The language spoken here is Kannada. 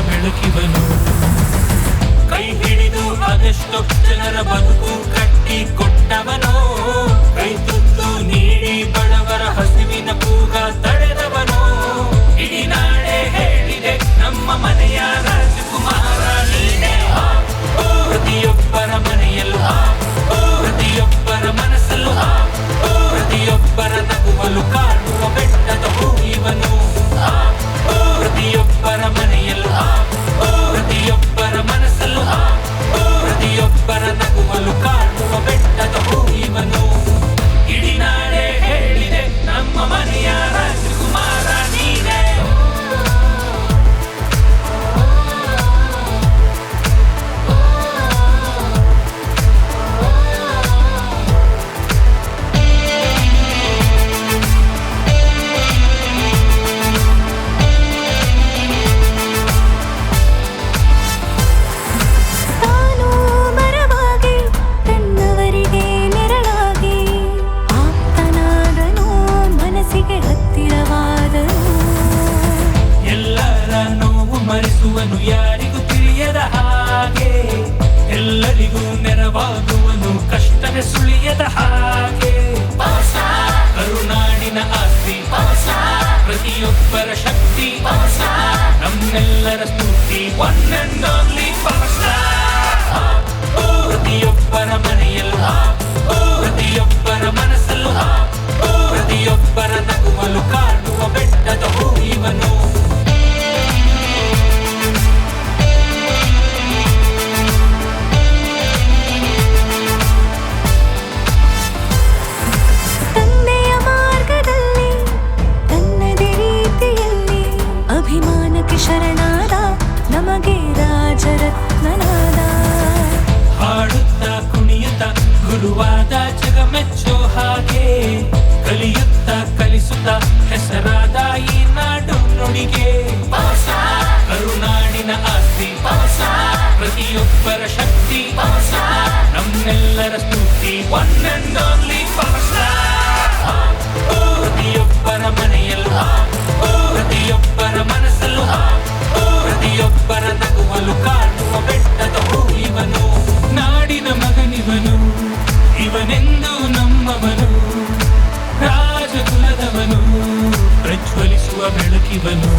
ಬೆಳಕಿವನು. ಕೈ ಹಿಡಿದು ಅದೆಷ್ಟೋ ಜನರ ಬದುಕು ಕಟ್ಟಿ ಕೊಟ್ಟವನು. ಕೈ ತುತ್ತು ನೀಡಿ ಬಡವರ ಹಸಿವಿನ ಕೂಗ ತಡೆದವನು. ಇಡೀ ನಾಡೆ ಹೇಳಿದೆ ನಮ್ಮ ಮನೆಯ ರಾಜಕುಮಾರ ನೀನೇ. ಪ್ರತಿಯೊಬ್ಬರ ಮನೆಯಲ್ಲೂ ಪ್ರತಿಯೊಬ್ಬರ ಮನಸ್ಸಲ್ಲೂ ಪ್ರತಿಯೊಬ್ಬರ ನಗುವಲು ಕಾಣುವ ಬೆಟ್ಟದ ಹೂ ಇವನು. ಪ್ರತಿಯೊಬ್ಬರ ಮನೆಯಲ್ಲೂ ಪ್ರತಿಯೊಬ್ಬರ ಮನಸ್ಸಲ್ಲೂ ಪ್ರತಿಯೊಬ್ಬರ ನಗುವಲು ಕಾಣುವ ಬೆಟ್ಟದ ಹೂ ಇವನು. ಇಡೀ ನಾಡೆ ಹೇಳಿದೆ ನಮ್ಮ ಮನೆಯ ರಾಜಕುಮಾರ ನೀನೇ. ಮರೆಸುವನು ಯಾರಿಗೂ ತಿಳಿಯದ ಹಾಗೆ, ಎಲ್ಲರಿಗೂ ನೆರವಾಗುವನು ಕಷ್ಟವೇ ಸುಳಿಯದ ಹಾಗೆ. ಕರುನಾಡಿನ ಆಸ್ತಿ ಪ್ರತಿಯೊಬ್ಬರ ಶಕ್ತಿ ನಮ್ಮೆಲ್ಲರ ಸ್ತುತಿ one and only power star. ಪ್ರತಿಯೊಬ್ಬರ ಮನೆಯಲ್ಲೂ ಪ್ರತಿಯೊಬ್ಬರ ಮನಸ್ಸಲ್ಲೂ ಪ್ರತಿಯೊಬ್ಬರ ನಗುವಲು ಕಾಣುವ ಬೆಟ್ಟದ ಹೂ ಇವನು. ಶರಣಾದ ನಮಗೆ ರಾಜರತ್ನನಾದ. ಹಾಡುತ್ತ ಕುಣಿಯುತ್ತ ಗುರುವಾದ ಜಗ ಮೆಚ್ಚೋ ಹಾಗೆ, ಕಲಿಯುತ್ತ ಕಲಿಸುತ್ತ ಹೆಸರಾದ ಈ ನಾಡು ನುಡಿಗೆ. ಕರುನಾಡಿನ ಆಸ್ತಿ ಪ್ರತಿಯೊಬ್ಬರ ಶಕ್ತಿ ನಮ್ಮೆಲ್ಲರ ಸ್ತುತಿ one and only power star. ಪ್ರತಿಯೊಬ್ಬರ ಮನೆಯಲ್ಲೂ ಪ್ರತಿಯೊಬ್ಬರ ಮನಸ್ಸಲ್ಲೂ ಪ್ರತಿಯೊಬ್ಬರ ನಗುವಲು ಕಾಣುವ ಬೆಟ್ಟದ ಹೂ ಇವನು. ನಾಡಿನ ಮಗನಿವನು ಇವನೆಂದು ನಮ್ಮವನು, ರಾಜಕುಲದವನು ಪ್ರಜ್ವಲಿಸುವ ಬೆಳಕಿವನು.